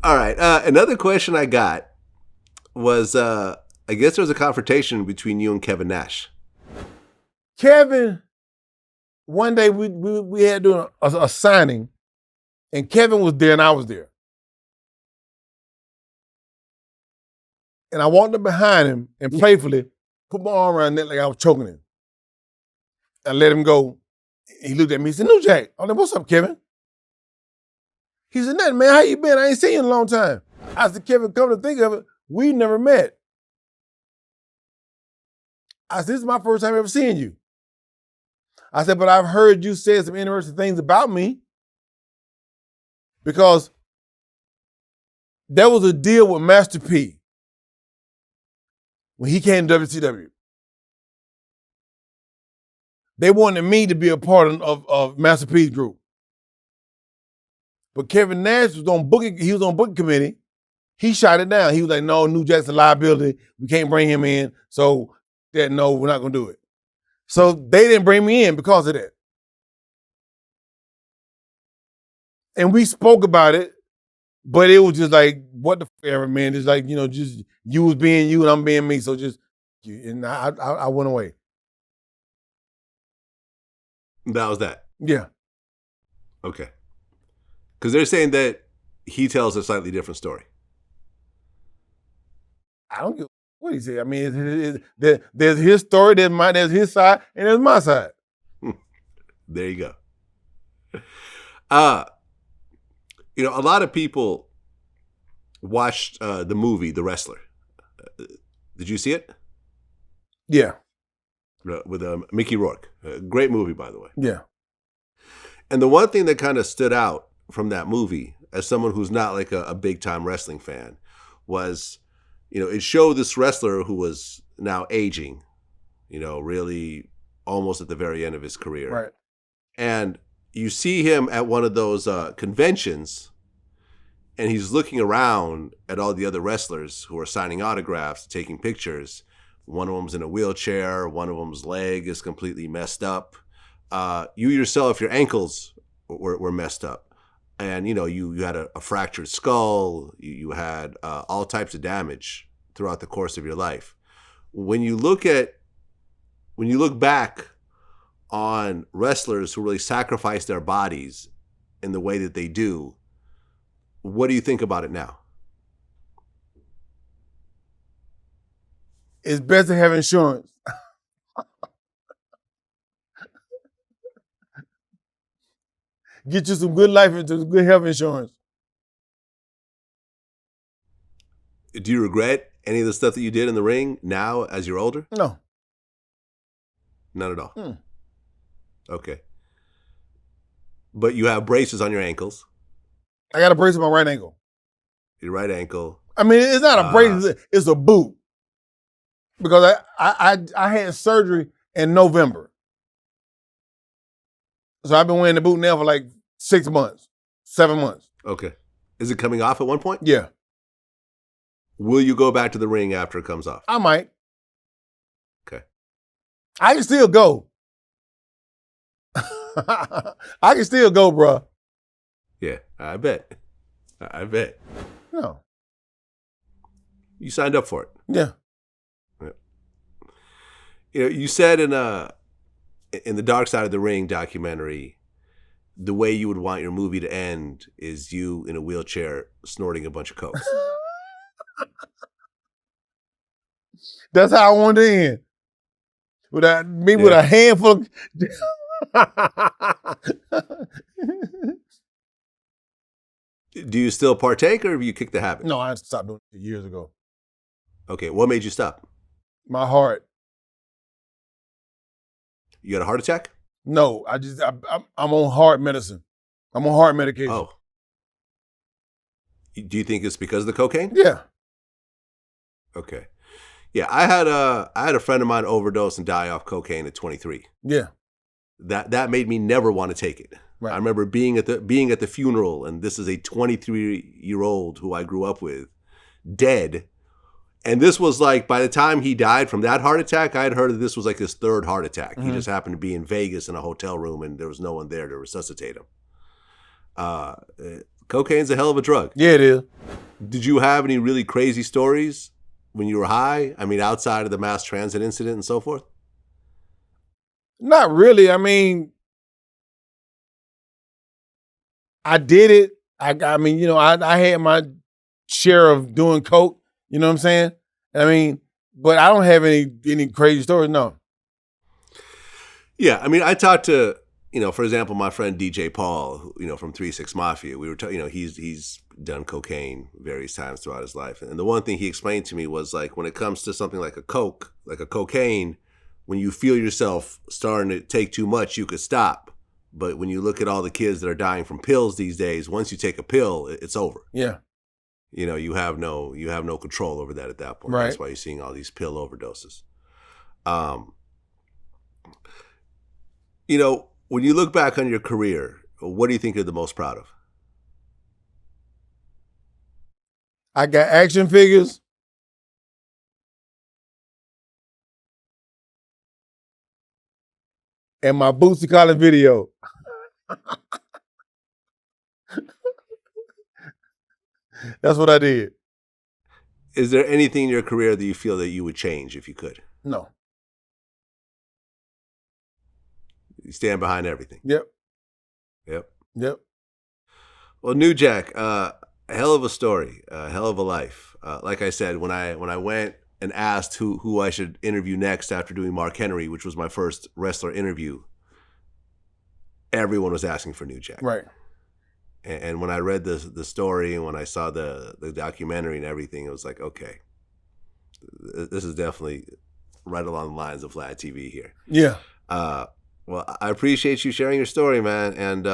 All right. Another question I got was, I guess there was a confrontation between you and Kevin Nash. Kevin, one day we had doing a signing, and Kevin was there and I was there. And I walked up behind him and playfully put my arm around his neck like I was choking him. I let him go. He looked at me, he said, "New Jack." I'm like, "What's up, Kevin?" He said, "Nothing, man. How you been? I ain't seen you in a long time." I said, "Kevin, come to think of it, we never met." I said, "This is my first time ever seeing you." I said, "But I've heard you say some interesting things about me because there was a deal with Master P when he came to WCW. They wanted me to be a part of Master P's group. But Kevin Nash was on booking, he was on booking committee. He shot it down. He was like, "No, New Jack's a liability. We can't bring him in. So no, we're not gonna do it." So they didn't bring me in because of that. And we spoke about it, but it was just like, what the ever, man. It's like, just you was being you and I'm being me. So and I went away. That was that. Yeah. Okay. Because they're saying that he tells a slightly different story. I don't give what he said. I mean, there's his story, there's his side, and there's my side. There you go. A lot of people watched the movie The Wrestler. Did you see it? Yeah. With Mickey Rourke. Great movie, by the way. Yeah. And the one thing that kind of stood out from that movie, as someone who's not like a big-time wrestling fan, was, it showed this wrestler who was now aging, really almost at the very end of his career. Right. And you see him at one of those conventions, and he's looking around at all the other wrestlers who are signing autographs, taking pictures. One of them's in a wheelchair. One of them's leg is completely messed up. You yourself, your ankles were messed up. And, you had a fractured skull. You had all types of damage throughout the course of your life. When you look back on wrestlers who really sacrifice their bodies in the way that they do, what do you think about it now? It's best to have insurance. Get you some good life insurance, good health insurance. Do you regret any of the stuff that you did in the ring now as you're older? No. None at all? Okay. But you have braces on your ankles. I got a brace on my right ankle. Your right ankle. I mean, it's not a brace, it's a boot. Because I had surgery in November. So I've been wearing the boot now for like 6 months, 7 months. Okay. Is it coming off at one point? Yeah. Will you go back to the ring after it comes off? I might. Okay. I can still go. I can still go, bro. Yeah, I bet. No. You signed up for it. Yeah. You said in the Dark Side of the Ring documentary, the way you would want your movie to end is you in a wheelchair snorting a bunch of coke. That's how I wanted to end. With a handful of... Do you still partake, or have you kicked the habit? No, I stopped doing it years ago. Okay, what made you stop? My heart. You had a heart attack? No, I'm on heart medicine. I'm on heart medication. Oh. Do you think it's because of the cocaine? Yeah. Okay. Yeah, I had a friend of mine overdose and die off cocaine at 23. Yeah. That made me never want to take it. Right. I remember being at the funeral, and this is a 23-year-old who I grew up with, dead. And this was like, by the time he died from that heart attack, I had heard that this was like his third heart attack. Mm-hmm. He just happened to be in Vegas in a hotel room, and there was no one there to resuscitate him. Cocaine's a hell of a drug. Yeah, it is. Did you have any really crazy stories when you were high? I mean, outside of the mass transit incident and so forth? Not really. I mean, I did it. I mean, you know, I had my share of doing coke. You know what I'm saying? I mean, but I don't have any crazy stories. No. Yeah, I mean, I talked to, for example, my friend DJ Paul, from 3-6 Mafia. We were, he's done cocaine various times throughout his life, and the one thing he explained to me was like when it comes to something like a cocaine, when you feel yourself starting to take too much, you could stop. But when you look at all the kids that are dying from pills these days, once you take a pill, it's over. Yeah. You have no control over that at that point. Right. That's why you're seeing all these pill overdoses. When you look back on your career, what do you think you're the most proud of? I got action figures. And my Bootsy Collins video. That's what I did. Is there anything in your career that you feel that you would change if you could? No. You stand behind everything. Yep. Yep. Well, New Jack, a hell of a story, a hell of a life. Like I said, when I went and asked who I should interview next after doing Mark Henry, which was my first wrestler interview, everyone was asking for New Jack. Right. And when I read the story and when I saw the documentary and everything, it was like, okay, this is definitely right along the lines of Vlad TV here. Yeah. Well, I appreciate you sharing your story, man. And,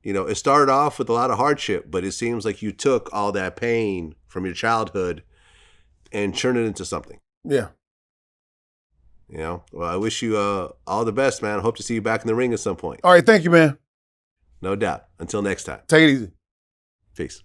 it started off with a lot of hardship, but it seems like you took all that pain from your childhood and turned it into something. Yeah. Well, I wish you all the best, man. I hope to see you back in the ring at some point. All right. Thank you, man. No doubt. Until next time. Take it easy. Peace.